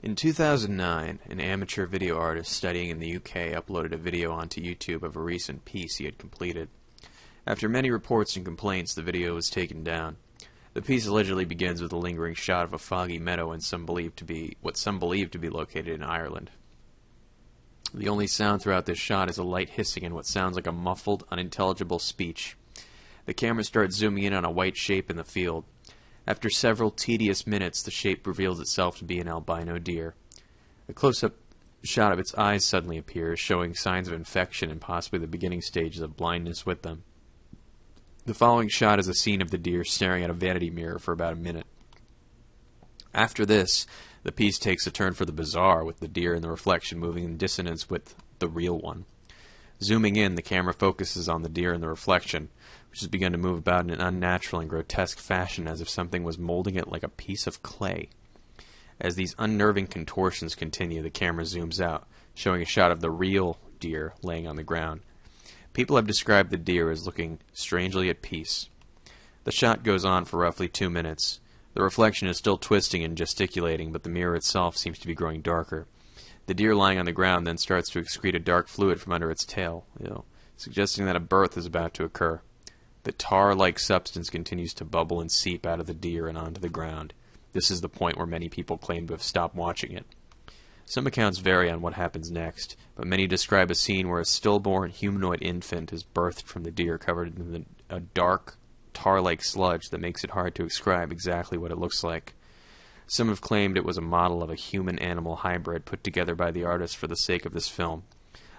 In 2009, an amateur video artist studying in the UK uploaded a video onto YouTube of a recent piece he had completed. After many reports and complaints, the video was taken down. The piece allegedly begins with a lingering shot of a foggy meadow in what some believe to be located in Ireland. The only sound throughout this shot is a light hissing in what sounds like a muffled, unintelligible speech. The camera starts zooming in on a white shape in the field. After several tedious minutes, the shape reveals itself to be an albino deer. A close-up shot of its eyes suddenly appears, showing signs of infection and possibly the beginning stages of blindness with them. The following shot is a scene of the deer staring at a vanity mirror for about a minute. After this, the piece takes a turn for the bizarre, with the deer in the reflection moving in dissonance with the real one. Zooming in, the camera focuses on the deer in the reflection, which has begun to move about in an unnatural and grotesque fashion as if something was molding it like a piece of clay. As these unnerving contortions continue, the camera zooms out, showing a shot of the real deer laying on the ground. People have described the deer as looking strangely at peace. The shot goes on for roughly 2 minutes. The reflection is still twisting and gesticulating, but the mirror itself seems to be growing darker. The deer lying on the ground then starts to excrete a dark fluid from under its tail, suggesting that a birth is about to occur. The tar-like substance continues to bubble and seep out of the deer and onto the ground. This is the point where many people claim to have stopped watching it. Some accounts vary on what happens next, but many describe a scene where a stillborn humanoid infant is birthed from the deer covered in a dark, tar-like sludge that makes it hard to describe exactly what it looks like. Some have claimed it was a model of a human-animal hybrid put together by the artist for the sake of this film.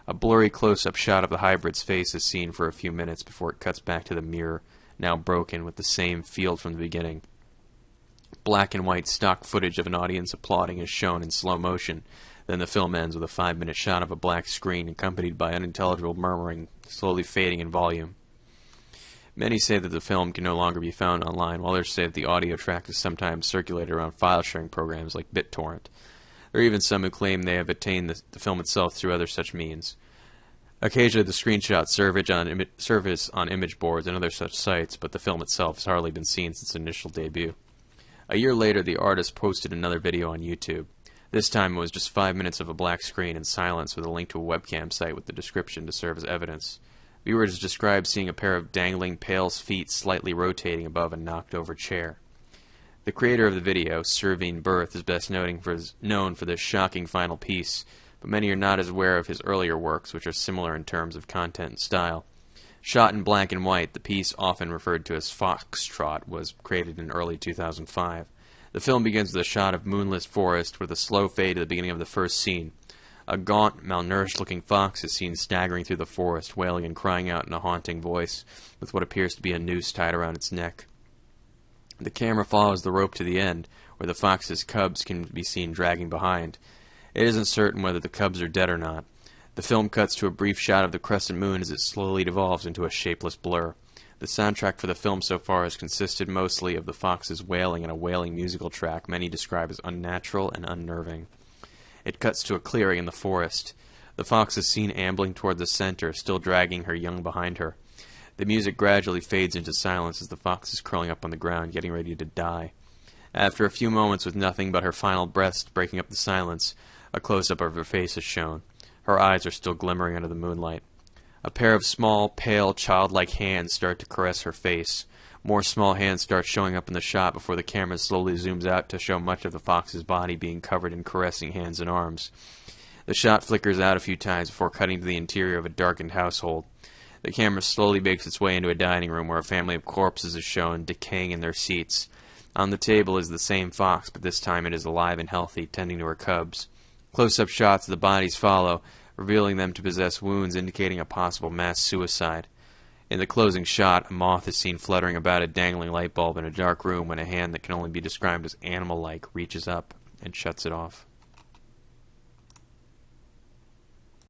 A blurry close-up shot of the hybrid's face is seen for a few minutes before it cuts back to the mirror, now broken with the same field from the beginning. Black and white stock footage of an audience applauding is shown in slow motion. Then the film ends with a 5-minute shot of a black screen accompanied by unintelligible murmuring, slowly fading in volume. Many say that the film can no longer be found online, while others say that the audio track is sometimes circulated around file-sharing programs like BitTorrent. There are even some who claim they have obtained the film itself through other such means. Occasionally the screenshots surface on image boards and other such sites, but the film itself has hardly been seen since its initial debut. A year later, the artist posted another video on YouTube. This time it was just 5 minutes of a black screen and silence with a link to a webcam site with the description to serve as evidence. Viewers described seeing a pair of dangling pale feet slightly rotating above a knocked-over chair. The creator of the video, Cervine, is best known for this shocking final piece, but many are not as aware of his earlier works, which are similar in terms of content and style. Shot in black and white, the piece, often referred to as Foxtrot, was created in early 2005. The film begins with a shot of moonless forest with a slow fade at the beginning of the first scene. A gaunt, malnourished-looking fox is seen staggering through the forest, wailing and crying out in a haunting voice, with what appears to be a noose tied around its neck. The camera follows the rope to the end, where the fox's cubs can be seen dragging behind. It isn't certain whether the cubs are dead or not. The film cuts to a brief shot of the crescent moon as it slowly devolves into a shapeless blur. The soundtrack for the film so far has consisted mostly of the fox's wailing and a wailing musical track many describe as unnatural and unnerving. It cuts to a clearing in the forest. The fox is seen ambling toward the center, still dragging her young behind her. The music gradually fades into silence as the fox is curling up on the ground, getting ready to die. After a few moments with nothing but her final breaths breaking up the silence, a close-up of her face is shown. Her eyes are still glimmering under the moonlight. A pair of small, pale, childlike hands start to caress her face. More small hands start showing up in the shot before the camera slowly zooms out to show much of the fox's body being covered in caressing hands and arms. The shot flickers out a few times before cutting to the interior of a darkened household. The camera slowly makes its way into a dining room where a family of corpses is shown, decaying in their seats. On the table is the same fox, but this time it is alive and healthy, tending to her cubs. Close-up shots of the bodies follow, revealing them to possess wounds indicating a possible mass suicide. In the closing shot, a moth is seen fluttering about a dangling light bulb in a dark room when a hand that can only be described as animal-like reaches up and shuts it off.